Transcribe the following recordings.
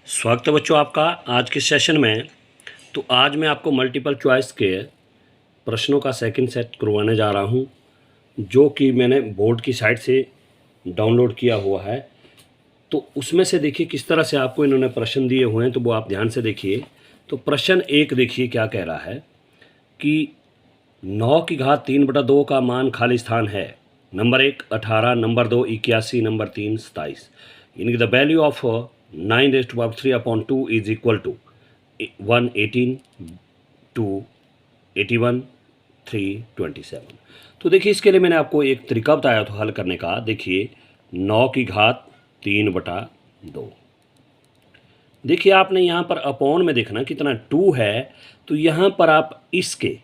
स्वागत है बच्चों आपका आज के सेशन में। तो आज मैं आपको मल्टीपल चॉइस के प्रश्नों का सेकंड सेट करवाने जा रहा हूं, जो कि मैंने बोर्ड की साइट से डाउनलोड किया हुआ है। तो उसमें से देखिए किस तरह से आपको इन्होंने प्रश्न दिए हुए हैं, तो वो आप ध्यान से देखिए। तो प्रश्न एक देखिए क्या कह रहा है कि 9 की घात 3/2 का मान खाली स्थान है। Number 1 18, number 2 81, number 3 27। यानी कि the value of 9^3/2 is equal to 1 18, 2 81, 3 27। तो देखिए इसके लिए मैंने आपको एक तरीका बताया था हल करने का। देखिए 9 की घात 3/2। देखिए आपने यहाँ पर अपॉन में देखना कितना 2 है, तो यहाँ पर आप इसके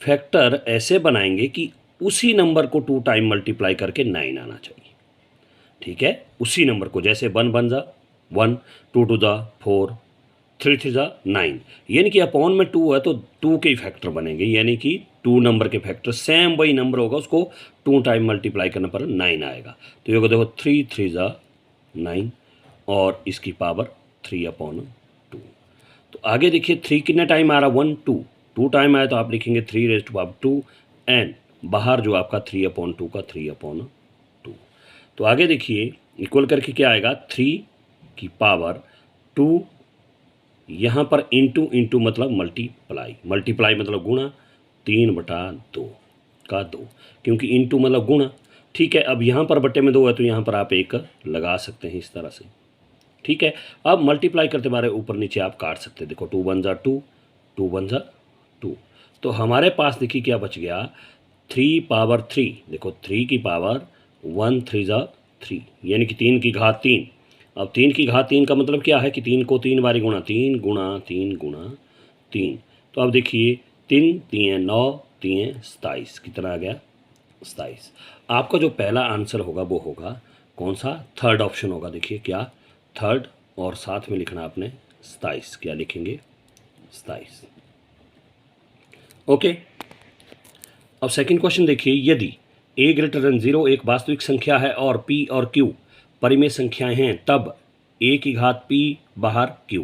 फैक्टर ऐसे बनाएंगे कि उसी नंबर को 2 टाइम मल्टीप्लाई करके 9 आना चाहिए। ठीक है, उसी नंबर को, जैसे 1 1 जा 1, 2 2 जा 4, 3 3 जा 9। यानी कि अपॉन में 2 है तो 2 के ही फैक्टर बनेंगे, यानी कि 2 नंबर के फैक्टर सेम वही नंबर होगा, उसको 2 टाइम मल्टीप्लाई करने पर 9 आएगा। तो ये देखो 3 3 जा 9 और इसकी पावर 3/2। तो आगे देखिए 3 कितने टाइम आ रहा, 1 2 2 टाइम आया तो आप लिखेंगे 3^2 एंड बाहर जो आपका 3/2 का 3/2। तो आगे देखिए इक्वल करके क्या आएगा, 3 की पावर 2, यहाँ पर इंटू मतलब मल्टीप्लाई मतलब गुणा, 3/2 का 2, क्योंकि इंटू मतलब गुणा। ठीक है, अब यहाँ पर बट्टे में 2 है तो यहाँ पर आप 1 लगा सकते हैं इस तरह से। ठीक है, अब मल्टीप्लाई करते बारे ऊपर नीचे आप काट सकते हैं। देखो 2 1 जा 2, 2 1 जा 2। तो हमारे पास देखिए क्या बच गया, 3/3। देखो 3 की पावर 1 3 जा 3, यानी कि 3 की घात 3। अब 3 की घात 3 का मतलब क्या है कि 3 को 3 बारी गुणा, 3 गुणा 3 गुणा 3। तो अब देखिए 3 3 9 3 27, कितना आ गया 27। आपका जो पहला आंसर होगा वो होगा कौन सा, थर्ड ऑप्शन होगा। देखिए क्या, थर्ड, और साथ में लिखना आपने 27। क्या लिखेंगे 27। ओके, अब सेकंड क्वेश्चन देखिए, यदि a>0 एक वास्तविक संख्या है और p और q परिमेय संख्याएं हैं, तब a की घात p बाहर q।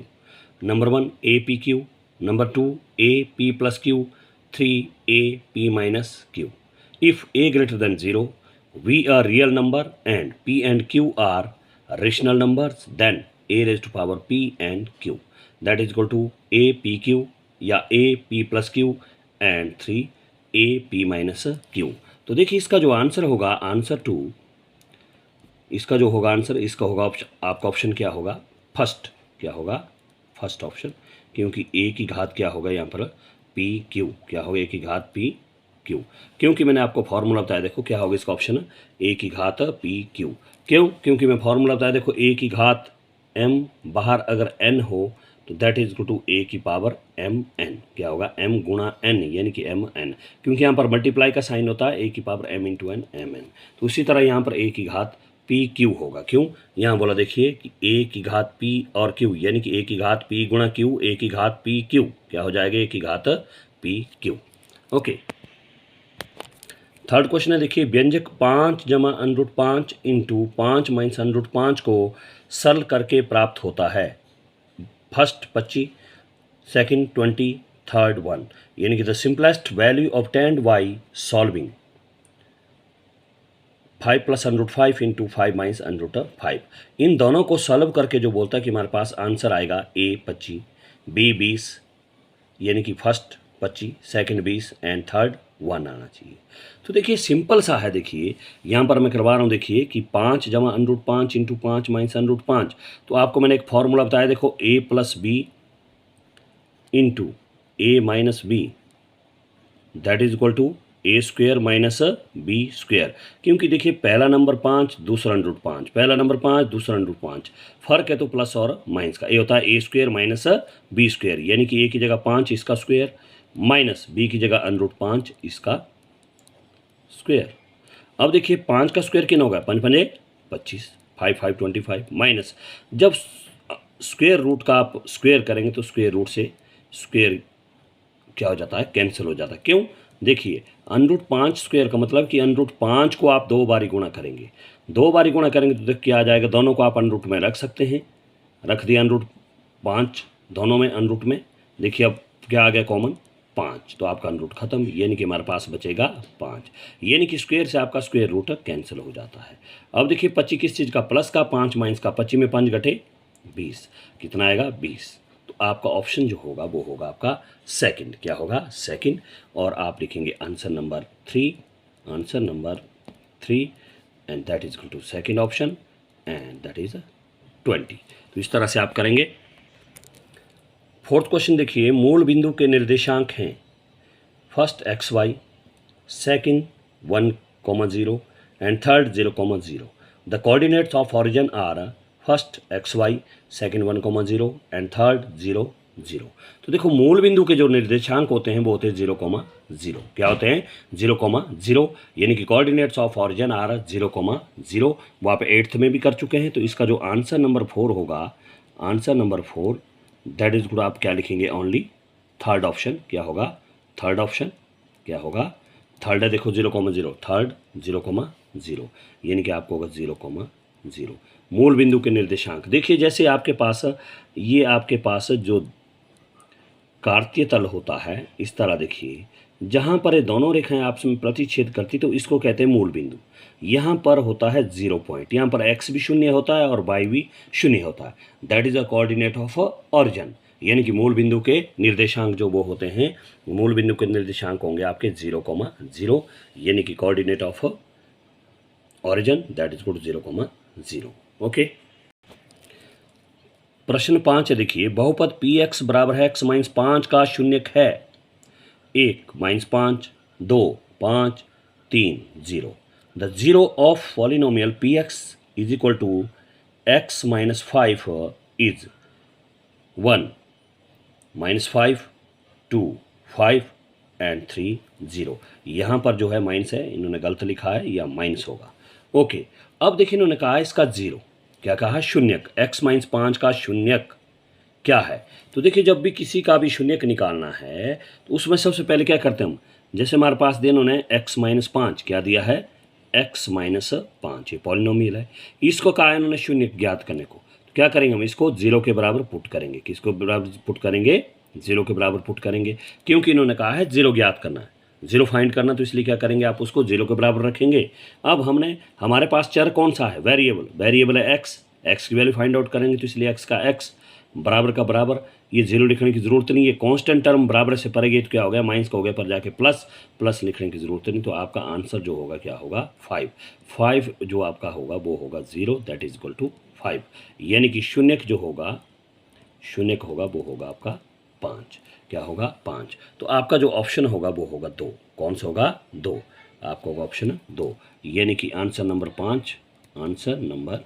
Number 1 a p q, number 2 a p plus q, 3 a p minus q। If a>0 v a real number and p and q are rational numbers, then a raised to power p and q that is equal to a p q या a p plus q and 3 a p minus q। तो देखिए इसका जो answer होगा, answer 2, इसका जो होगा answer, इसका होगा आपका ऑप्शन क्या होगा, फर्स्ट। क्या होगा, फर्स्ट ऑप्शन, क्योंकि a की घात क्या होगा यहाँ पर p q। क्या होगा, a की घात p q, क्योंकि मैंने आपको फॉर्मूला बताया। देखो क्या होगा इसका ऑप्शन, a की घात p q। क्यों, क्योंकि मैं फॉर्मूला बताया। देखो a की घात m बाहर अगर n हो तो that is equal to a की पावर m n। क्या होगा, m गुणा n, यानी कि m n, क्योंकि यहाँ पर मल्टीप्लाई का साइन होता है, a की power m into n m n। तो इसी तरह यहाँ पर a की घात p q होगा। क्यों, यहाँ बोला देखिए कि a की घात p और q, यानी कि a की घात p गुणा q, a की घात p q। क्या हो जाएगा, a की घात p q। Okay, third question है देखिए, व्यंजक 5 जमा √5 इंटू 5 माइनस √5 को सरल करके प्राप्त होता है। First 25, second 20, third 1। यानी कि the simplest value obtained by solving 5 + √5 into 5 minus √5। इन दोनों को सॉल्व करके जो बोलता है कि हमारे पास आंसर आएगा a 25, b 20, यानी कि फर्स्ट 25, सेकंड 20 एंड थर्ड 1 आना चाहिए। तो देखिए सिंपल सा है। देखिए यहाँ पर मैं करवा रहा हूँ, देखिए कि 5 जमा √5 इंटू 5 माइनस √5। तो आपको मैंने एक फॉर्मूला बताया, देखो a + b into a minus b that is equal to a² minus b²। क्योंकि देखिए पहला नंबर 5, दूसरा √5, पहला नंबर 5, दूसरा √5, फर्क है तो प्लस और माइनस का। ये होता है a² माइनस b², यानी कि a की जगह 5 इसका स्क्वायर माइनस b की जगह √5 इसका स्क्वायर। अब देखिए 5 का स्क्वायर कितना होगा, 5 5 25, 5 5 25, माइनस जब स्क्वायर रूट का आप स्क्वायर करेंगे तो स्क्वायर रूट से स्क्वायर क्या हो जाता है, कैंसिल हो जाता है। क्यों, देखिए √5 स्क्वायर का मतलब कि √5 को आप 2 बारी गुणा करेंगे, 2 बारी गुणा करेंगे तो क्या आ जाएगा, दोनों को आप √ में रख सकते हैं। रख दिया 5 दोनों में अनरूट में, देखिए अब क्या आ गया कॉमन 5, तो आपका अनरूट खत्म, यानी कि हमारे पास बचेगा 5, यानी कि स्क्वायर से आपका स्क्वायर रूट कैंसिल हो जाता है। अब देखिए 25 किस चीज़ का, प्लस का, 5 माइनस का, 25 में 5 घटे 20, कितना आएगा 20। तो आपका ऑप्शन जो होगा वो होगा आपका सेकंड, क्या होगा सेकंड, और आप लिखेंगे answer number 3, answer number 3, and that is equal to second option, and that is 20। तो इस तरह से आप करेंगे। फोर्थ क्वेश्चन देखिए, मूल बिंदु के निर्देशांक हैं first x y, second 1,0 and third 0,0। The coordinates of origin are first x y, second 1,0 and third 0,0। तो देखो मूल बिंदु के जो निर्देशांक होते हैं वो होते हैं 0,0। क्या होते हैं 0,0, यानी कि कोऑर्डिनेट्स ऑफ ऑरिजिन आर 0,0। वो आप 8th में भी कर चुके हैं। तो इसका जो आंसर नंबर 4 होगा, answer number 4 that is good, आप क्या लिखेंगे ओनली थर्ड ऑप्शन, क्या होगा थर्ड ऑप्शन, क्या होगा थर्ड है, देखो 0,0, थर्ड 0,0, यानी कि आपको होगा 0,0। मूल बिंदु के निर्देशांक देखिए, जैसे आपके पास ये आपके पास जो कार्तीय तल होता है, इस तरह देखिए, जहाँ पर ये दोनों रेखाएं आपस में प्रतिच्छेद करती तो इसको कहते हैं मूल बिंदु। यहाँ पर होता है 0 पॉइंट, यहाँ पर x भी शून्य होता है और y भी शून्य होता है। That is a coordinate of origin, यानी कि मूल बिंदु के निर्देशांक जो वो होते हैं, मूल बिंदु के निर्देशांक होंगे आपके 0,0, यानी कि coordinate of origin that is good 0,0। Okay. प्रश्न 5 है, देखिए बहुपद पी एक्स बराबर है x माइनस 5 का शून्यक है 1 minus 5, 2 5 3 0। The zero of polynomial p x is equal to x minus 5 is 1 minus 5 2 5 and 3 0। यहाँ पर जो है माइनस है, इन्होंने गलत लिखा है, या माइनस होगा। ओके, अब देखिए इन्होंने कहा है इसका जीरो, क्या कहा शून्यक, x माइनस 5 का शून्यक क्या है। तो देखिए जब भी किसी का भी शून्यक निकालना है तो उसमें सबसे पहले क्या करते हैं हम, जैसे हमारे पास दे इन्होंने x माइनस 5 क्या दिया है, x माइनस 5, ये पॉलिनोमियल है, इसको कहा है इन्होंने शून्यक ज्ञात करने को। तो क्या करेंगे हम, इसको 0 के बराबर पुट करेंगे, किसको बराबर पुट करेंगे, 0 के बराबर पुट करेंगे, क्योंकि इन्होंने कहा है 0 ज्ञात करना है, 0 फाइंड करना, तो इसलिए क्या करेंगे आप उसको 0 के बराबर रखेंगे। अब हमारे पास चर कौन सा है, वेरिएबल है x की वैल्यू फाइंड आउट करेंगे, तो इसलिए x का x बराबर का बराबर, ये 0 लिखने की ज़रूरत नहीं है, कांस्टेंट टर्म बराबर से पड़ेगी तो क्या हो गया माइनस का हो गया, पर जाके प्लस लिखने की ज़रूरत नहीं। तो आपका आंसर जो होगा क्या होगा 5 जो आपका होगा वो होगा 0, दैट इज इक्वल टू 5, यानी कि शून्यक जो होगा, शून्यक होगा वो होगा आपका 5, क्या होगा 5। तो आपका जो ऑप्शन होगा वो होगा 2, कौन सा होगा 2, आपका होगा ऑप्शन 2, यानी कि आंसर नंबर 5, आंसर नंबर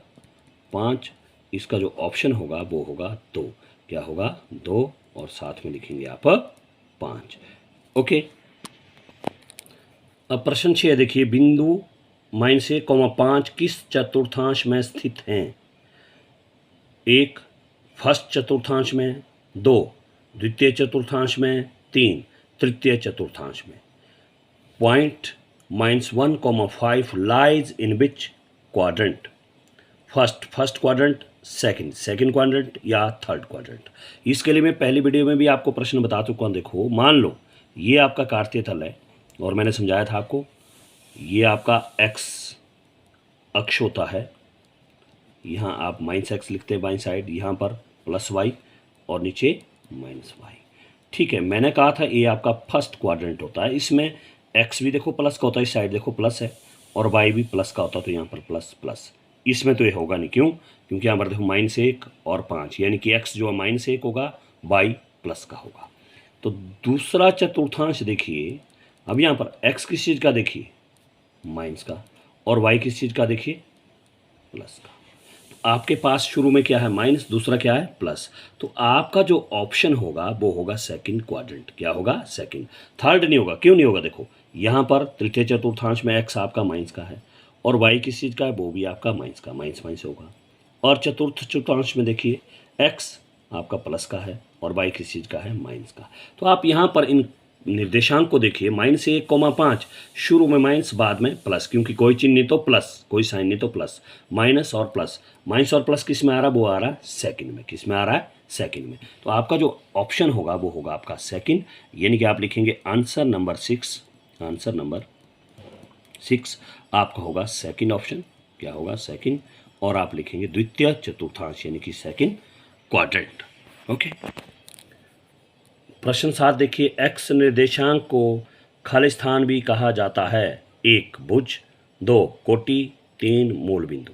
5, इसका जो ऑप्शन होगा वो होगा 2, क्या होगा 2, और साथ में लिखेंगे आप 5। ओके। अब प्रश्न 6 देखिए, बिंदु -1,5 किस चतुर्थांश में स्थित हैं, 1 फर्स्ट चतुर्थांश में, 2 द्वितीय चतुर्थांश में, 3 तृतीय चतुर्थांश में। Point -1,5 lies in which quadrant, first quadrant, second quadrant, या थर्ड क्वाड्रेंट। इसके लिए मैं पहली वीडियो में भी आपको प्रश्न बता चुका हूँ। देखो मान लो ये आपका कार्तीय तल है और मैंने समझाया था आपको, ये आपका x अक्ष होता है, यहाँ आप -x लिखते हैं बाईं साइड, यहाँ पर +y और नीचे -y। ठीक है, मैंने कहा था ये आपका फर्स्ट क्वाड्रेंट होता है, इसमें x भी देखो प्लस का होता है, इस साइड देखो प्लस है, और y भी प्लस का होता है, तो यहाँ पर प्लस। इसमें तो ये होगा नहीं, क्यों, क्योंकि यहाँ पर देखो -1 और 5, यानी कि x जो है -1 होगा, y प्लस का होगा। तो दूसरा चतुर्थांश देखिए, अब यहाँ पर x किस चीज़ का देखिए, माइनस का, और y किस चीज़ का देखिए, प्लस का। तो आपके पास शुरू में क्या है माइनस, दूसरा क्या है प्लस, तो आपका जो ऑप्शन होगा वो होगा सेकंड क्वाड्रेंट, क्या होगा सेकंड, थर्ड नहीं होगा। क्यों नहीं होगा, देखो यहाँ पर तृतीय चतुर्थांश में x आपका माइनस का है और y किस चीज़ का है, वो भी आपका माइनस का, माइनस होगा। और चतुर्थ चतुर्थांश में देखिए x आपका प्लस का है और y किस चीज़ का है, माइनस का। तो आप यहाँ पर इन निर्देशांक को देखिए -1,5 शुरू में माइनस बाद में प्लस, क्योंकि कोई चिन्ह नहीं तो प्लस, कोई साइन नहीं तो प्लस, माइनस और प्लस किस में आ रहा है, वो आ रहा है सेकंड में, किस में आ रहा है, सेकंड में। तो आपका जो ऑप्शन होगा वो होगा आपका सेकंड, यानी कि आप लिखेंगे आंसर नंबर 6, आंसर नंबर 6 आपका होगा सेकंड ऑप्शन, क्या होगा, सेकंड, और आप लिखेंगे द्वितीय चतुर्थांश यानी कि सेकंड क्वाड्रेंट। ओके, प्रश्न 7 देखिए, एक्स निर्देशांक को खाली स्थान भी कहा जाता है। 1 भुज, 2 कोटि, 3 मूल बिंदु।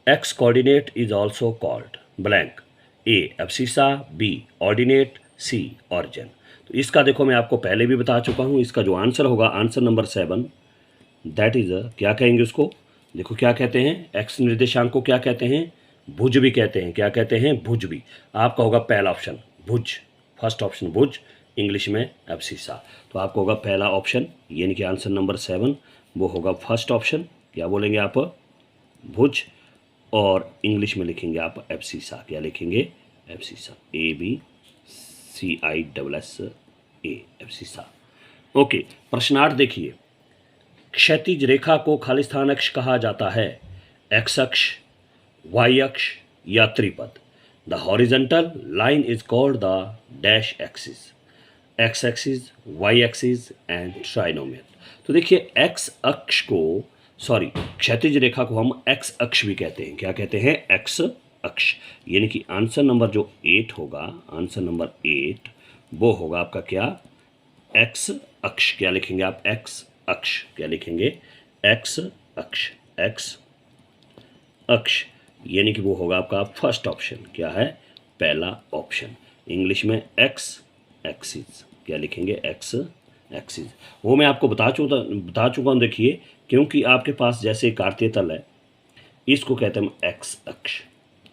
X coordinate is also called blank, A abscissa, B ordinate, C origin. तो इसका देखो मैं आपको पहले भी बता चुका हूँ, इसका जो आंसर होगा आंसर नंबर 7 दैट इज क्या कहेंगे उसको, देखो क्या कहते हैं, एक्स निर्देशांक को क्या कहते हैं, भुज भी कहते हैं, क्या कहते हैं, भुज भी। आपका होगा पहला ऑप्शन भुज, फर्स्ट ऑप्शन भुज, इंग्लिश में एब्सिसा। तो आपको होगा पहला ऑप्शन, यानी कि आंसर नंबर 7 वो होगा फर्स्ट ऑप्शन, क्या बोलेंगे आप, भुज, और इंग्लिश में लिखेंगे आप एब्सिसा, क्या लिखेंगे, एब्सिसा, ABCISS एब्सिसा। ओके, प्रश्न 8 देखिए, क्षैतिज रेखा को खालिस्तान अक्ष कहा जाता है। एक्स अक्ष, वाई अक्ष या त्रिपद। The horizontal line is called the dash axis, x axis, y axis and trinomial. तो देखिए एक्स अक्ष को, सॉरी क्षैतिज रेखा को हम एक्स अक्ष भी कहते हैं, क्या कहते हैं, एक्स अक्ष, यानी कि आंसर नंबर जो 8 होगा, आंसर नंबर 8 वो होगा आपका क्या, एक्स अक्ष, क्या लिखेंगे आप, एक्स अक्ष, क्या लिखेंगे, एक्स अक्ष, एक्स अक्ष, यानी कि वो होगा आपका फर्स्ट ऑप्शन, क्या है, पहला ऑप्शन, इंग्लिश में एक्स एक्सिस, क्या लिखेंगे, एक्स एक्सिस। वो मैं आपको बता चुका हूँ, देखिए क्योंकि आपके पास जैसे कार्तीय तल है, इसको कहते हैं एक्स अक्ष,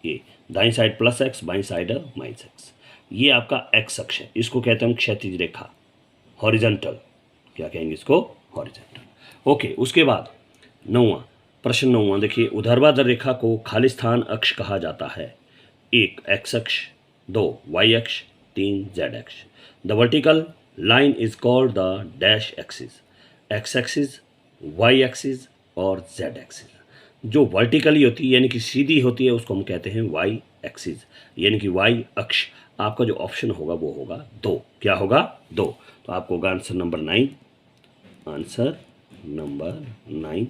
ये दाईं साइड प्लस एक्स, बाईं साइड माइनस एक्स, ये आपका एक्स अक्ष है, इसको कहते हैं क्षैतिज रेखा, हॉरिजॉन्टल, क्या कहेंगे इसको, हॉरिजॉन्टल। ओके, उसके बाद 9वां प्रश्न, 9वां देखिए, ऊर्ध्वाधर रेखा को खालिस्तान अक्ष कहा जाता है। 1 एक्स अक्ष, 2 वाई अक्ष, 3 जेड अक्ष। The vertical line is called the dash axis, x axis, y axis और जेड एक्सिस। जो वर्टिकली होती है यानी कि सीधी होती है उसको हम कहते हैं वाई एक्सिस, यानी कि वाई अक्ष। आपका जो ऑप्शन होगा वो होगा 2, क्या होगा, 2। तो आपको होगा आंसर नंबर 9, आंसर नंबर 9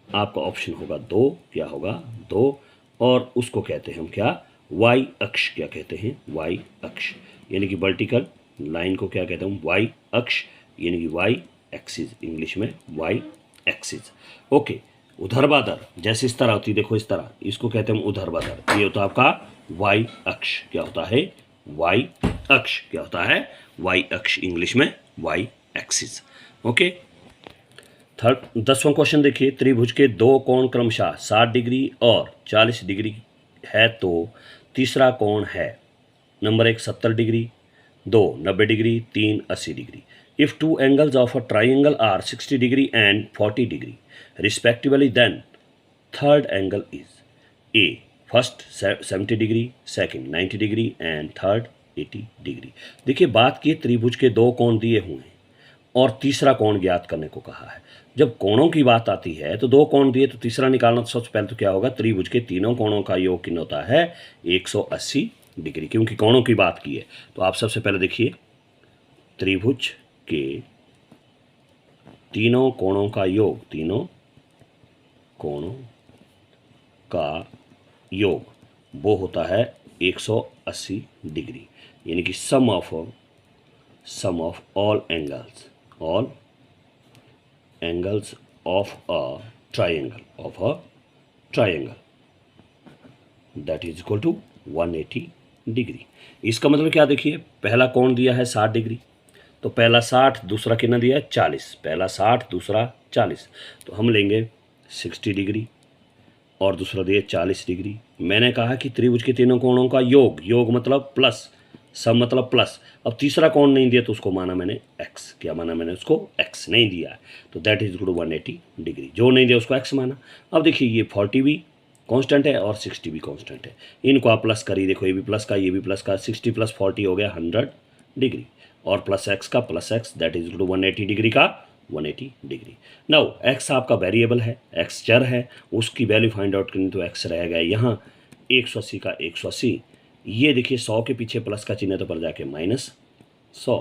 आपका ऑप्शन होगा 2, क्या होगा, 2, और उसको कहते हैं हम क्या, वाई अक्ष, क्या कहते हैं, वाई अक्ष, यानी कि वर्टिकल लाइन को क्या कहते हैं, वाई अक्ष, यानी कि वाई एक्सिस, इंग्लिश में वाई एक्सिस। ओके, ऊर्ध्वाधर जैसे इस तरह होती है, देखो इस तरह, इसको कहते हैं ऊर्ध्वाधर, ये होता है आपका वाई अक्ष, क्या होता है, वाई अक्ष, क्या होता है, वाई अक्ष, इंग्लिश में वाई एक्सिस। ओके, 10वां क्वेश्चन देखिए, त्रिभुज के 2 कोण क्रमशः 60 डिग्री और 40 डिग्री है तो तीसरा कोण है। Number 1 70 degree, 2 90 degree, 3 80 degree. If 2 angles of a triangle are 60 degree and 40 degree respectively, then third angle is A first 70 degree, second 90 degree and third 80 degree. देखिए बात की त्रिभुज के 2 कोण दिए हुए हैं और तीसरा कोण ज्ञात करने को कहा है। जब कोणों की बात आती है तो 2 कोण दिए तो तीसरा निकालना, तो सबसे पहले तो क्या होगा, त्रिभुज के तीनों कोणों का योग कितना होता है, 180 डिग्री, क्योंकि कोणों की बात की है। तो आप सबसे पहले देखिए, त्रिभुज के तीनों कोणों का योग, तीनों कोणों का योग वो होता है 180 डिग्री, यानी कि sum of all angles of a triangle, that is equal to 180 degree. इसका मतलब क्या, देखिए पहला कोण दिया है 60 डिग्री, तो पहला 60, दूसरा कितना दिया है 40, पहला 60 दूसरा 40, तो हम लेंगे 60 डिग्री और दूसरा दिया 40 डिग्री। मैंने कहा कि त्रिभुज के तीनों कोणों का योग मतलब प्लस, सम मतलब प्लस। अब तीसरा कोण नहीं दिया तो उसको माना मैंने एक्स, क्या माना मैंने उसको, एक्स नहीं दिया है, तो that is equal to 180 degree. जो नहीं दिया उसको एक्स माना। अब देखिए ये 40 भी कांस्टेंट है और 60 भी कांस्टेंट है, इनको आप प्लस करिए, देखो ये भी प्लस का, ये भी प्लस का, 60 + 40 हो गया डिग्री, और प्लस एक्स का plus x that is to 180 degree का 180 डिग्री। नाउ एक्स आपका वेरिएबल है, एक्स चर है, उसकी वैल्यू फाइंड आउट करनी तो एक्स रहेगा यहाँ 180 का 180, ये देखिए 100 के पीछे प्लस का चिन्ह तो पर जाके -100,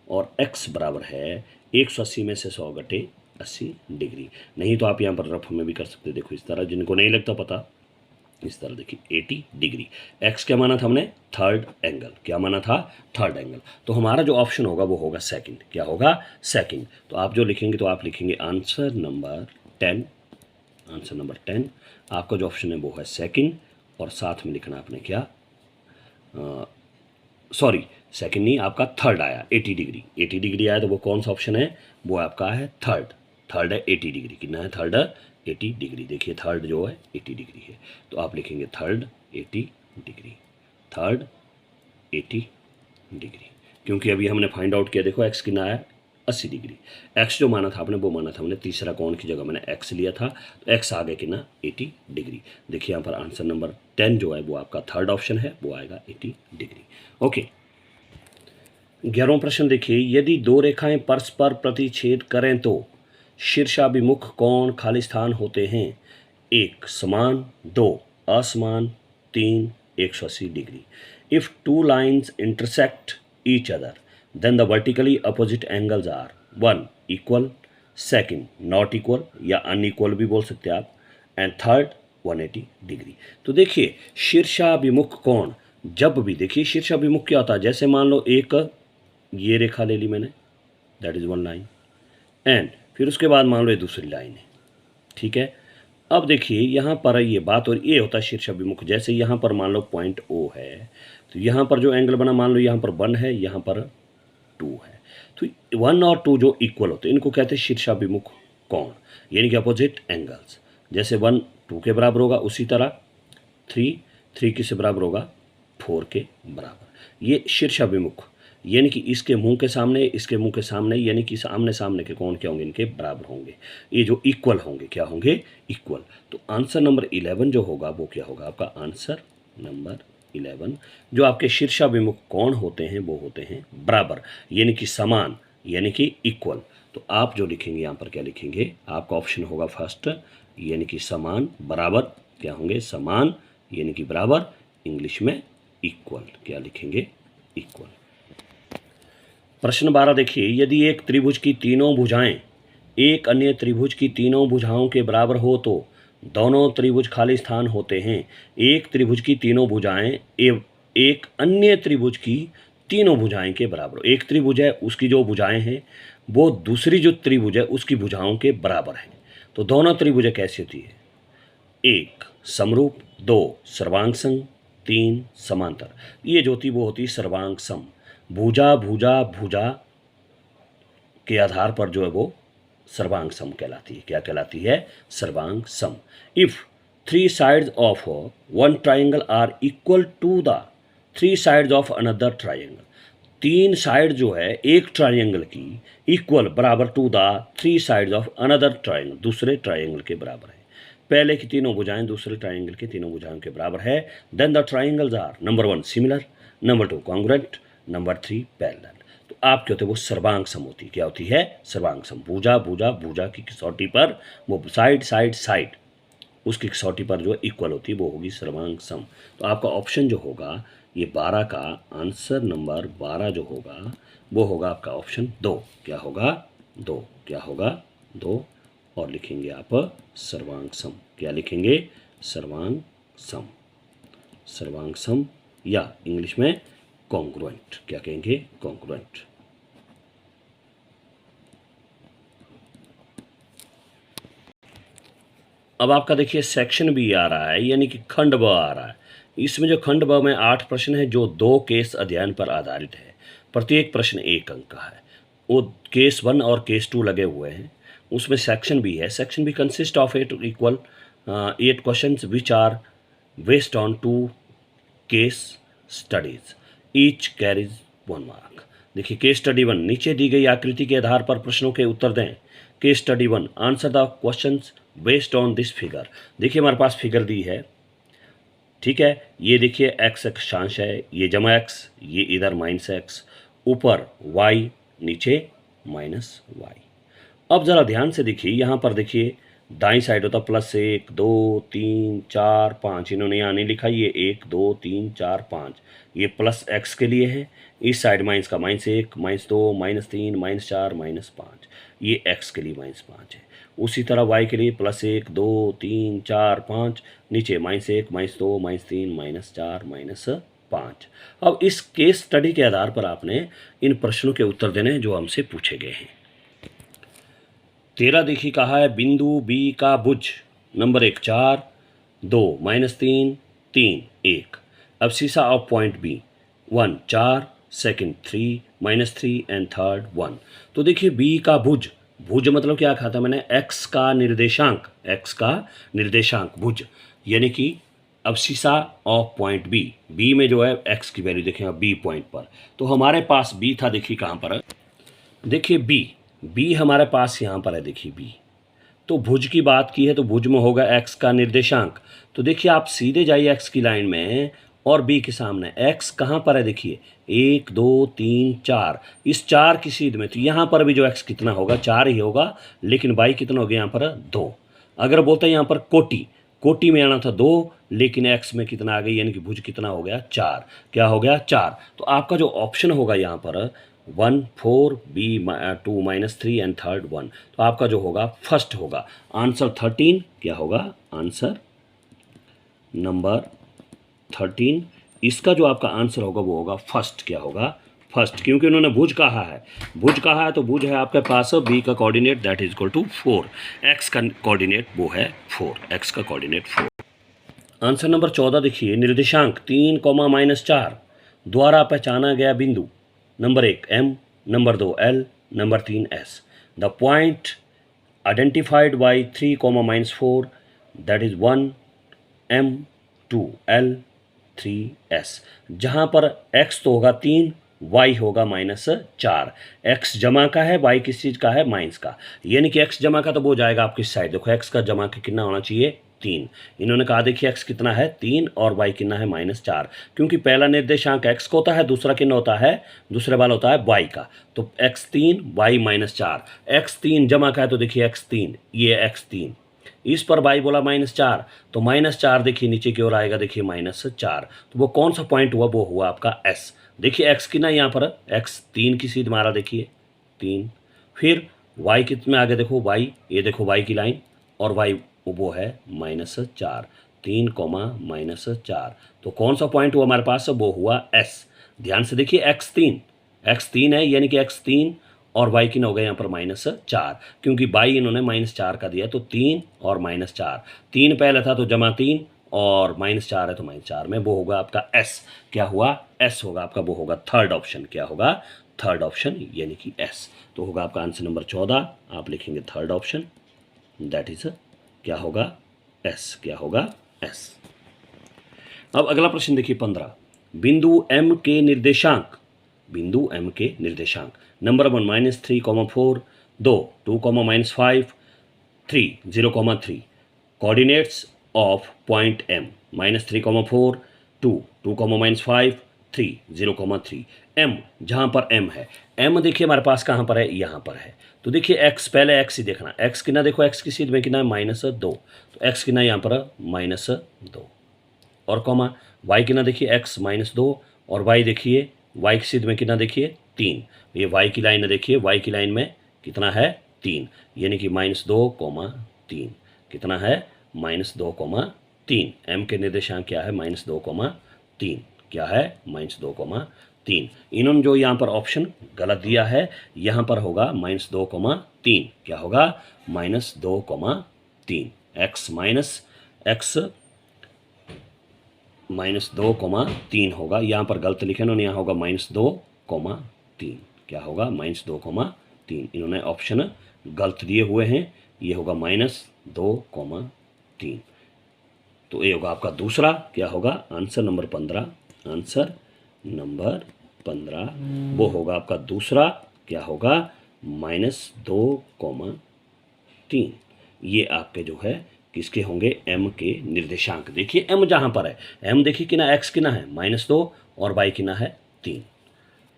और x बराबर है 180 में से 100 घटे 80 डिग्री। नहीं तो आप यहाँ पर रफ में भी कर सकते, देखो इस तरह, जिनको नहीं लगता पता इस तरह देखिए 80 डिग्री। x क्या माना था हमने, थर्ड एंगल, क्या माना था, थर्ड एंगल। तो हमारा जो ऑप्शन होगा वो होगा सेकंड, क्या होगा, सेकंड। तो आप जो लिखेंगे तो आप लिखेंगे आंसर नंबर 10, आंसर नंबर 10 आपका जो ऑप्शन है वो है सेकंड, और साथ में लिखना आपने क्या, सॉरी सेकंड नहीं, आपका थर्ड आया 80 डिग्री, 80 डिग्री आया तो वो कौन सा ऑप्शन है, वो आपका है थर्ड, थर्ड है 80 डिग्री, कितना है, थर्ड 80 डिग्री। देखिए थर्ड जो है 80 डिग्री है, तो आप लिखेंगे थर्ड 80 डिग्री, थर्ड 80 डिग्री, क्योंकि अभी हमने फाइंड आउट किया, देखो एक्स कितना आया 80 डिग्री, एक्स जो माना था आपने वो माना था हमने तीसरा कोण की जगह मैंने एक्स लिया था, तो एक्स आ गया कितना 80 डिग्री। देखिए यहाँ पर आंसर नंबर 10 जो है वो आपका थर्ड ऑप्शन है, वो आएगा 80 डिग्री। ओके, 11वां प्रश्न देखिए, यदि दो रेखाएं परस्पर प्रतिच्छेद करें तो शीर्षाभिमुख कोण खाली स्थान होते हैं, 1 समान, 2 असमान, 3 180 degree. If two lines intersect each other then the vertically opposite angles are 1 equal, second not equal या अनइक्वल भी बोल सकते हैं आप, एंड थर्ड 180 डिग्री। तो देखिए शीर्षाभिमुख कोण, जब भी देखिए शीर्षाभिमुख क्या होता है, जैसे मान लो एक ये रेखा ले ली मैंने, that is one line, and फिर उसके बाद मान लो ये दूसरी लाइन है, ठीक है। अब देखिए यहाँ पर ये बात, और ये होता है शीर्षाभिमुख, जैसे यहाँ पर मान लो पॉइंट O है, तो यहाँ पर जो एंगल बना मान लो यहाँ पर 1 है, यहाँ पर 2 है, तो 1 और 2 जो इक्वल होते हैं इनको कहते हैं शीर्षाभिमुख कोण, यानी कि अपोजिट एंगल्स। जैसे 1 2 के बराबर होगा, उसी तरह 3 किससे बराबर होगा, 4 के बराबर। ये शीर्षाभिमुख, यानी कि इसके मुंह के सामने, इसके मुंह के सामने, यानी कि आमने सामने के कोण क्या होंगे, इनके बराबर होंगे, ये जो इक्वल होंगे, क्या होंगे, इक्वल। तो आंसर नंबर 11 जो होगा वो क्या होगा, आपका आंसर नंबर 11, जो आपके शीर्षाभिमुख कोण होते हैं वो होते हैं बराबर, यानी कि समान, यानी कि इक्वल। तो आप जो लिखेंगे यहाँ पर क्या लिखेंगे, आपका ऑप्शन होगा फर्स्ट, यानी कि समान, बराबर क्या होंगे, समान यानी कि बराबर, इंग्लिश में इक्वल, क्या लिखेंगे, इक्वल। प्रश्न 12 देखिए, यदि एक त्रिभुज की तीनों भुजाएं एक अन्य त्रिभुज की तीनों भुजाओं के बराबर हो तो दोनों त्रिभुज खाली स्थान होते हैं। एक त्रिभुज की तीनों भुजाएं एक अन्य त्रिभुज की तीनों भुजाएं के बराबर हो, एक त्रिभुज है उसकी जो भुजाएं हैं वो दूसरी जो त्रिभुज है उसकी भुजाओं के बराबर है। तो दोनों त्रिभुजें कैसी होती है, 1 समरूप, 2 सर्वांग सम, 3 समांतर। ये जो होती वो होती सर्वांग सम। भुजा भुजा भुजा के आधार पर जो है वो सर्वांग सम कहलाती है, क्या कहलाती है, सर्वांग सम। If 3 sides of one triangle are equal to the 3 sides of another triangle, 3 side जो है एक ट्राइंगल की इक्वल बराबर to the 3 sides of another triangle, दूसरे ट्राइंगल के बराबर है। पहले की तीनों भुजाएं दूसरे ट्राइंगल की तीनों भुजाओं के बराबर है। Then the triangles are number 1 similar, number 2 congruent, number 3 parallel. तो आप क्या होते हैं, वो सर्वांग सम होती है, क्या होती है, सर्वांग सम। भुजा भुजा भुजा की कसौटी पर वो साइड साइड साइड उसकी कसौटी पर जो इक्वल होती है वो होगी सर्वांग सम। तो आपका ऑप्शन जो होगा ये 12 का आंसर नंबर 12 जो होगा वो होगा आपका ऑप्शन 2, क्या होगा, 2, क्या होगा, 2, और लिखेंगे आप सर्वांग सम, क्या लिखेंगे, सर्वांग सम, सर्वांग सम, या इंग्लिश में कॉन्ग्रुएंट, क्या कहेंगे, कॉन्ग्रुएंट। अब आपका देखिए सेक्शन बी आ रहा है, यानी कि खंड ब आ रहा है। इसमें जो खंड ब में 8 प्रश्न है जो 2 केस अध्ययन पर आधारित है। प्रत्येक प्रश्न 1 अंक का है। वो केस 1 और केस 2 लगे हुए हैं। उसमें सेक्शन बी है। Section B consist of 8 questions which are based on 2 case studies, each carries 1 mark. देखिए केस स्टडी 1, नीचे दी गई आकृति के आधार पर प्रश्नों के उत्तर दें। Case study 1, answer the questions based on this figure. देखिए हमारे पास फिगर दी है, ठीक है, ये देखिए एक्स अक्षांश है, ये जमा एक्स, ये इधर माइनस एक्स, ऊपर y, नीचे माइनस y। अब ज़रा ध्यान से देखिए, यहाँ पर देखिए दाईं साइड होता +1 2 3 4 5, इन्होंने यहाँ नहीं लिखा, ये 1 2 3 4 5, ये प्लस x के लिए है। इस साइड माइनस का -1 -2 -3 -4 -5, ये x के लिए -5 है। उसी तरह y के लिए +1 2 3 4 5, नीचे -1 -2 -3 -4 -5। अब इस केस स्टडी के आधार पर आपने इन प्रश्नों के उत्तर देने हैं जो हमसे पूछे गए हैं। 13 देखिए कहा है बिंदु B का भुज नंबर 1 4 2 -3 3 1। अब सीसा of point B 1 4, second 3 -3 and third 1। तो देखिए B का भुज, भुज मतलब क्या कहा था मैंने, x का निर्देशांक, x का निर्देशांक भुज, यानी कि अब सीसा ऑफ पॉइंट B में जो है x की वैल्यू देखें अब B पॉइंट पर, तो हमारे पास B था, देखिए कहाँ पर है, देखिए B हमारे पास यहाँ पर है, देखिए B। तो भुज की बात की है तो भुज में होगा x का निर्देशांक। तो देखिए आप सीधे जाइए x की लाइन में और B के सामने x कहाँ पर है, देखिए 1 2 3 4, इस 4 की सीध में, तो यहाँ पर भी जो x कितना होगा 4 ही होगा, लेकिन y कितना हो गया यहाँ पर 2। अगर बोलते हैं यहाँ पर कोटि में आना था 2, लेकिन x में कितना आ गई, यानी कि भुज कितना हो गया 4, क्या हो गया 4। तो आपका जो ऑप्शन होगा यहाँ पर 1 4 B 2 -3 एंड थर्ड 1, तो आपका जो होगा फर्स्ट होगा आंसर 13, क्या होगा आंसर नंबर 13, इसका जो आपका आंसर होगा वो होगा फर्स्ट, क्या होगा फर्स्ट, क्योंकि उन्होंने भुज कहा है, भुज कहा है तो भुज है आपके पास B का coordinate that is equal to 4, x का कोऑर्डिनेट वो है 4, x का कोऑर्डिनेट 4। आंसर नंबर 14 देखिए निर्देशांक 3, -4 द्वारा पहचाना गया बिंदु number 1 M, number 2 L, number 3 S। The point identified by 3, -4 that is 1 M 2 L 3 S। जहाँ पर x तो होगा 3, y होगा -4, x जमा का है, y किस चीज़ का है, माइनस का, यानी कि x जमा का तो वो जाएगा आपकी साइड, देखो x का जमा का कितना होना चाहिए 3। इन्होंने कहा देखिए x कितना है 3 और y कितना है -4, क्योंकि पहला निर्देशांक x का होता है, दूसरा कितना होता है, दूसरे वाला होता है y का, तो x 3 y -4, x 3 जमा का है तो देखिए x 3, ये x 3, इस पर y बोला -4, तो -4 देखिए नीचे की ओर आएगा, देखिए -4, तो वो कौन सा पॉइंट हुआ, वो हुआ आपका S। देखिए x की ना यहाँ पर x 3 की सीध मारा, देखिए 3, फिर y कितने आगे देखो y, ये देखो y की लाइन, और y वो है -4, 3, -4, तो कौन सा पॉइंट हुआ हमारे पास, वो हुआ S। ध्यान से देखिए x 3 है, यानी कि x 3 और y किन हो गए यहाँ पर -4, क्योंकि y इन्होंने -4 का दिया, तो 3 और -4, 3 पहले था तो जमा 3 और -4 है तो -4 में वो होगा आपका S, क्या हुआ S होगा आपका, वो होगा थर्ड ऑप्शन, क्या होगा थर्ड ऑप्शन, यानी कि S। तो होगा आपका आंसर नंबर 14, आप लिखेंगे थर्ड ऑप्शन, दैट इज क्या होगा S, क्या होगा S। अब अगला प्रश्न देखिए 15, बिंदु M के निर्देशांक, बिंदु M के निर्देशांक number 1 -3, 4 2 2, -5 3 0, 3 coordinates of point M -3, 4 2 2, -5 3 0, 3। M जहाँ पर M है, M देखिए हमारे पास कहाँ पर है, यहाँ पर है, तो देखिए x, पहले x ही देखना, x कितना देखो, x की सीध में कितना है -2, तो x कितना यहाँ पर -2, और कॉमा y कितना देखिए x -2, और y देखिए y की सीध में कितना देखिए 3, ये y की लाइन है, देखिए y की लाइन में कितना है 3, यानी कि -2, 3 कितना है -2, 3। m के निर्देशांक क्या है -2, 3, क्या है -2, 3। इन्होंने जो यहाँ पर ऑप्शन गलत दिया है, यहाँ पर होगा -2, 3, क्या होगा -2, 3, x -2, 3 होगा, यहाँ पर गलत लिखे इन्होंने, यहाँ होगा -2, 3, क्या होगा -2, 3। इन्होंने ऑप्शन गलत दिए हुए हैं, ये होगा -2, 3। तो ये होगा आपका दूसरा, क्या होगा आंसर नंबर 15, आंसर नंबर 15 वो होगा आपका दूसरा, क्या होगा -2, 3। ये आपके जो है किसके होंगे, m के निर्देशांक। देखिए m जहाँ पर है, m देखिए किना x किना है -2 और y किना है 3,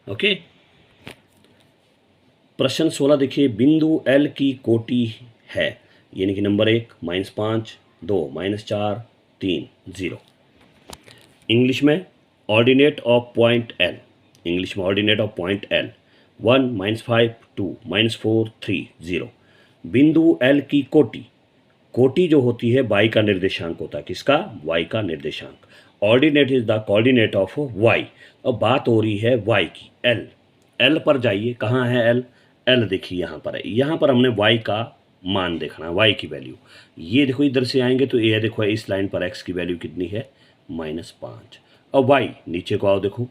ओके। प्रश्न 16 देखिए, बिंदु एल की कोटि है, यानी कि नंबर 1 -5, 2 -4, 3 0। इंग्लिश में ordinate of point L, English में ऑर्डिनेट ऑफ पॉइंट एल 1 -5 2 -4 3 0। बिंदु एल की कोटि, कोटि जो होती है y का निर्देशांक होता है, किसका? y का निर्देशांक। Ordinate is the coordinate of y। अब बात हो रही है y की, l, l पर जाइए, कहाँ है l? l देखिए यहाँ पर है, यहाँ पर हमने y का मान देखना है, y की वैल्यू। ये देखो इधर से आएंगे तो ये देखो इस लाइन पर x की वैल्यू कितनी है? -5। अब y नीचे को आओ, देखो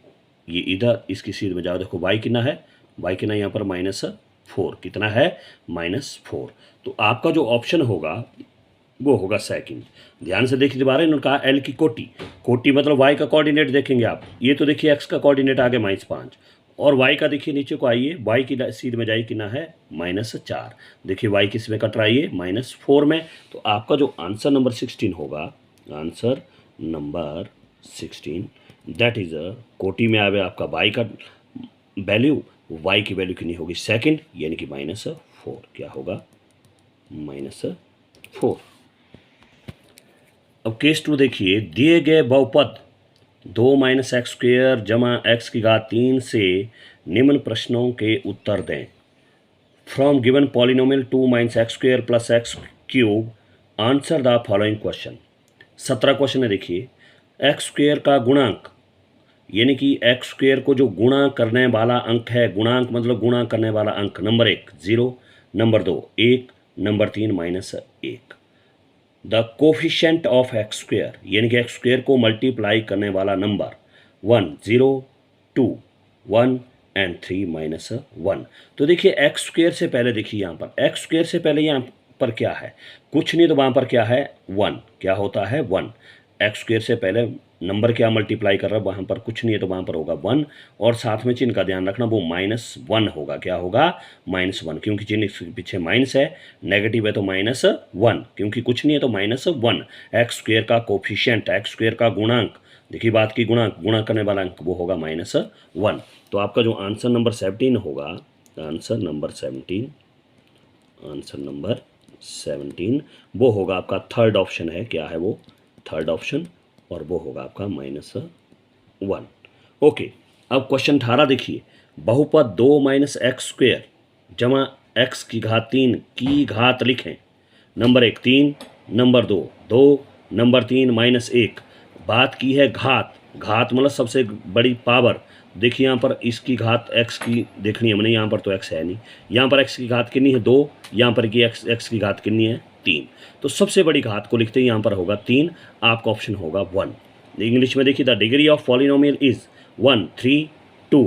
ये इधर इसकी सीध में जाओ, देखो y कितना है? y कितना यहाँ पर -4, कितना है? -4। तो आपका जो ऑप्शन होगा वो होगा सेकंड। ध्यान से देखिए दोबारा, इन्होंने कहा एल की कोटि, कोटि मतलब वाई का कोऑर्डिनेट देखेंगे आप, ये तो देखिए एक्स का कोऑर्डिनेट आ गया -5 और वाई का देखिए नीचे को आइए, वाई की सीध में जाइए कितना है? -4। देखिए वाई किस में कट रहा है? ये -4 में। तो आपका जो आंसर नंबर 16 होगा, आंसर नंबर 16 दैट इज कोटि में आवे आपका वाई का वैल्यू, वाई की वैल्यू कितनी होगी? सेकंड, यानी कि -4। क्या होगा? -4। अब केस 2 देखिए, दिए गए बहुपद 2 - x² जमा x की घात 3 से निम्न प्रश्नों के उत्तर दें। From given polynomial 2 - x² plus x³ answer the following question. 17 question है। देखिए x² का गुणांक, यानी कि x² को जो गुणा करने वाला अंक है, गुणांक मतलब गुणा करने वाला अंक, number 1 0, number 2 1, number 3 -1। The coefficient of x², यानी कि x² को मल्टीप्लाई करने वाला नंबर 1 0 2 1 एंड 3 -1। तो देखिए x² से पहले, देखिए यहाँ पर x² से पहले यहाँ पर क्या है? कुछ नहीं, तो वहाँ पर क्या है? 1। क्या होता है? 1। x² से पहले नंबर क्या मल्टीप्लाई कर रहा है? वहाँ पर कुछ नहीं है, तो वहाँ पर होगा 1 और साथ में चिन्ह का ध्यान रखना, वो -1 होगा। क्या होगा? -1, क्योंकि चिन्ह के पीछे माइनस है, नेगेटिव है तो -1, क्योंकि कुछ नहीं है तो -1। x² का कोफिशिएंट, x² का गुणांक, देखिए बात की गुणांक, गुणा करने वाला अंक, वो होगा -1। तो आपका जो आंसर नंबर 17 होगा, आंसर नंबर 17, आंसर नंबर 17 वो होगा आपका थर्ड ऑप्शन है। क्या है वो? थर्ड ऑप्शन, और वो होगा आपका -1। ओके, अब क्वेश्चन 18 देखिए, बहुपद 2 - x² जमा x की घात 3 की घात लिखें। Number 1 3, number 2 2, number 3 -1। बात की है घात, घात मतलब सबसे बड़ी पावर। देखिए यहाँ पर इसकी घात x की देखनी है हमने, यहाँ पर तो x है नहीं, यहाँ पर x की घात कितनी है? 2, यहाँ पर की x की घात कितनी है? 3। तो सबसे बड़ी घात को लिखते हैं, यहाँ पर होगा 3, आपका ऑप्शन होगा 1। इंग्लिश में देखिए, the degree of polynomial is 1 3 2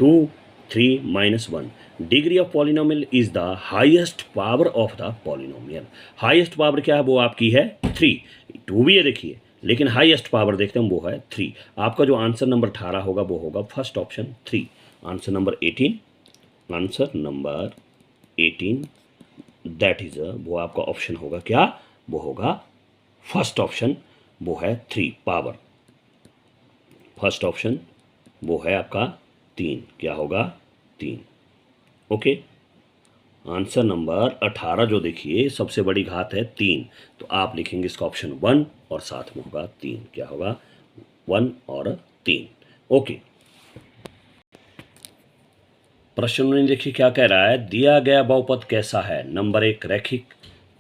2 3 -1। Degree of polynomial is the highest power of the polynomial. Highest power क्या है? वो आपकी है 3। 2 भी है देखिए, लेकिन हाईएस्ट पावर देखते हैं, वो है 3। आपका जो आंसर नंबर 18 होगा वो होगा first option 3। Answer number 18, answer number 18 that is वो आपका ऑप्शन होगा क्या? वो होगा फर्स्ट ऑप्शन, वो है 3 पावर। फर्स्ट ऑप्शन वो है आपका 3। क्या होगा? 3। ओके, आंसर नंबर 18 जो देखिए सबसे बड़ी घात है 3, तो आप लिखेंगे इसका ऑप्शन 1 और साथ में होगा 3। क्या होगा? 1 और 3। ओके, प्रश्न में देखिए क्या कह रहा है, दिया गया बहुपद कैसा है? नंबर 1 रैखिक,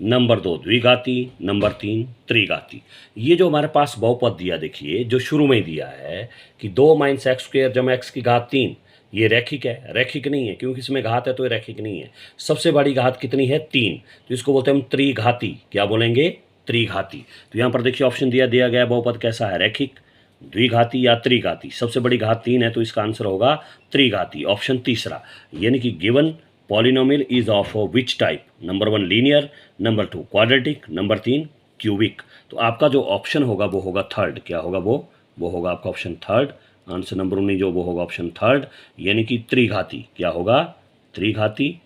नंबर 2 द्विघाती, नंबर 3 त्रिघाती। ये जो हमारे पास बहुपद दिया, देखिए जो शुरू में ही दिया है कि 2 - x² जमा x की घात 3, ये रैखिक है? रैखिक नहीं है, क्योंकि इसमें घात है तो ये रैखिक नहीं है। सबसे बड़ी घात कितनी है? 3, तो इसको बोलते हैं हम त्रिघाती। क्या बोलेंगे? त्रिघाती। तो यहाँ पर देखिए ऑप्शन दिया गया बहुपद कैसा है? रैखिक, द्विघाती या त्रिघाती। सबसे बड़ी घात 3 है तो इसका आंसर होगा त्रिघाती, ऑप्शन तीसरा। यानी कि given polynomial is of which type? Number 1 linear, number 2 quadratic, number 3 cubic. तो आपका जो ऑप्शन होगा वो होगा थर्ड। क्या होगा? वो होगा आपका ऑप्शन थर्ड। आंसर नंबर 19 जो वो होगा ऑप्शन थर्ड, यानी कि त्रिघाती। क्या होगा? त्रिघाती,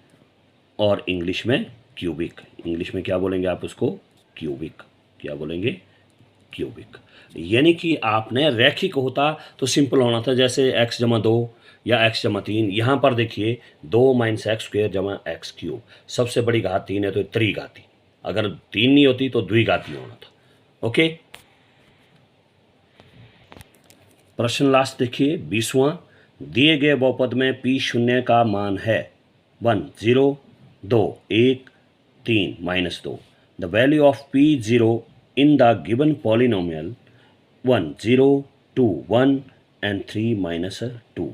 और इंग्लिश में क्यूबिक। इंग्लिश में क्या बोलेंगे आप उसको? क्यूबिक। क्या बोलेंगे? क्यूबिक। यानी कि आपने रैखिक होता तो सिंपल होना था, जैसे x जमा 2 या x जमा 3। यहाँ पर देखिए 2 माइनस एक्स स्क्वेयर जमा एक्स क्यूब, सबसे बड़ी घात 3 है तो त्रिघाती, अगर 3 नहीं होती तो द्विघाती होना था। ओके, प्रश्न लास्ट देखिए 20वां। दिए गए बहुपद में p शून्य का मान है 1 0 2 1 3 -2। The value of p0 in the given polynomial 1 0 2 1 and 3 -2।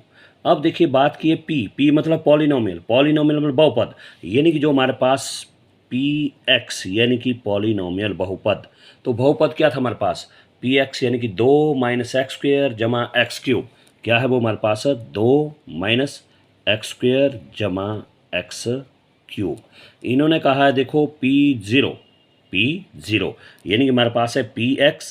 अब देखिए बात की है p मतलब पॉलिनोमियल, पॉलिनोमियल मतलब बहुपद, यानी कि जो हमारे पास px यानी कि पॉलिनोमियल बहुपद, तो बहुपद क्या था हमारे पास px यानी कि 2 माइनस एक्स स्क्वेयर जमा एक्स क्यूब, क्या है वो हमारे पास है 2 माइनस एक्स स्क्वेयर जमा एक्स क्यूब। इन्होंने कहा है देखो p0 यानी कि हमारे पास है px,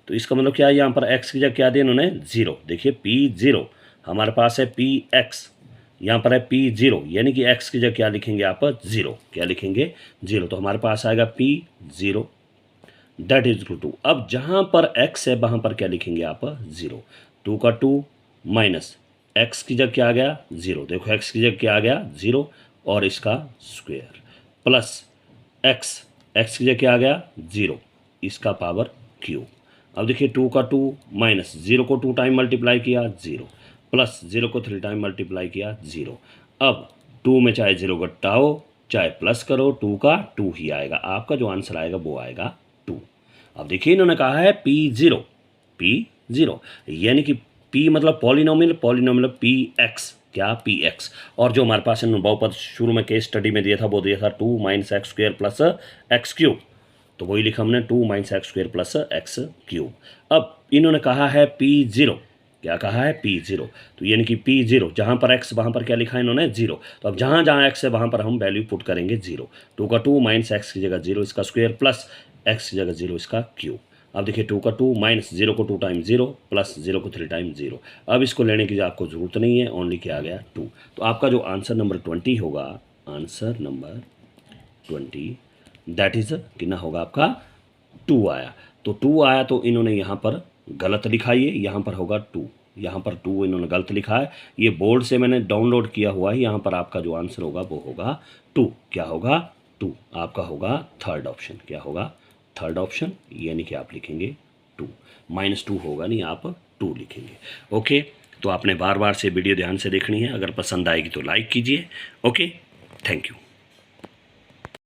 तो इसका मतलब क्या है यहाँ पर x की जगह क्या दिया इन्होंने 0। देखिए p0 हमारे पास है px, यहाँ पर है p0 यानी कि x की जगह क्या लिखेंगे आप 0, क्या लिखेंगे 0, तो हमारे पास आएगा p0 that is equal to, अब जहाँ पर x है वहाँ पर क्या लिखेंगे आप 0, 2 का 2 माइनस x की जगह क्या आ गया 0, देखो x की जगह क्या आ गया 0 और इसका स्क्वायर प्लस x की जगह क्या आ गया 0, इसका पावर क्यूब। अब देखिए 2 का 2 माइनस 0 को 2 टाइम मल्टीप्लाई किया 0 प्लस 0 को 3 टाइम मल्टीप्लाई किया 0। अब 2 में चाहे 0 घटाओ चाहे प्लस करो 2 का 2 ही आएगा, आपका जो आंसर आएगा वो आएगा 2। अब देखिए इन्होंने कहा है p0 यानी कि p मतलब पॉलिनोमियल, पॉलिनोमियल px, क्या px, और जो हमारे पास इन्होंने बहुपद शुरू में केस स्टडी में दिया था वो दिया था 2 minus x square plus x cube, तो वही लिखा हमने 2 minus x square plus x cube. अब इन्होंने कहा है p0, क्या कहा है p0, तो यानी कि p0 जहाँ पर x वहाँ पर क्या लिखा है इन्होंने 0, तो अब जहाँ जहाँ x है वहाँ पर हम वैल्यू पुट करेंगे 0, 2 का 2 माइनस एक्स की जगह 0 इसका स्क्वायर प्लस x की जगह 0 इसका क्यूब। अब देखिए 2 का 2 माइनस 0 को 2 टाइम 0 प्लस 0 को 3 टाइम 0। अब इसको लेने की आपको ज़रूरत नहीं है, ओनली क्या आ गया 2। तो आपका जो आंसर नंबर 20 होगा, आंसर नंबर 20 दैट इज़ कितना होगा आपका 2 आया। तो 2 आया तो इन्होंने यहाँ पर गलत लिखा, ये यहाँ पर होगा 2, यहाँ पर 2 इन्होंने गलत लिखा है, ये बोर्ड से मैंने डाउनलोड किया हुआ है। यहाँ पर आपका जो आंसर होगा वो होगा 2, क्या होगा 2, आपका होगा थर्ड ऑप्शन, क्या होगा थर्ड ऑप्शन, यानी कि आप लिखेंगे 2, -2 होगा नहीं, आप 2 लिखेंगे। ओके, तो आपने बार बार से वीडियो ध्यान से देखनी है, अगर पसंद आएगी तो लाइक कीजिए। Okay, thank you.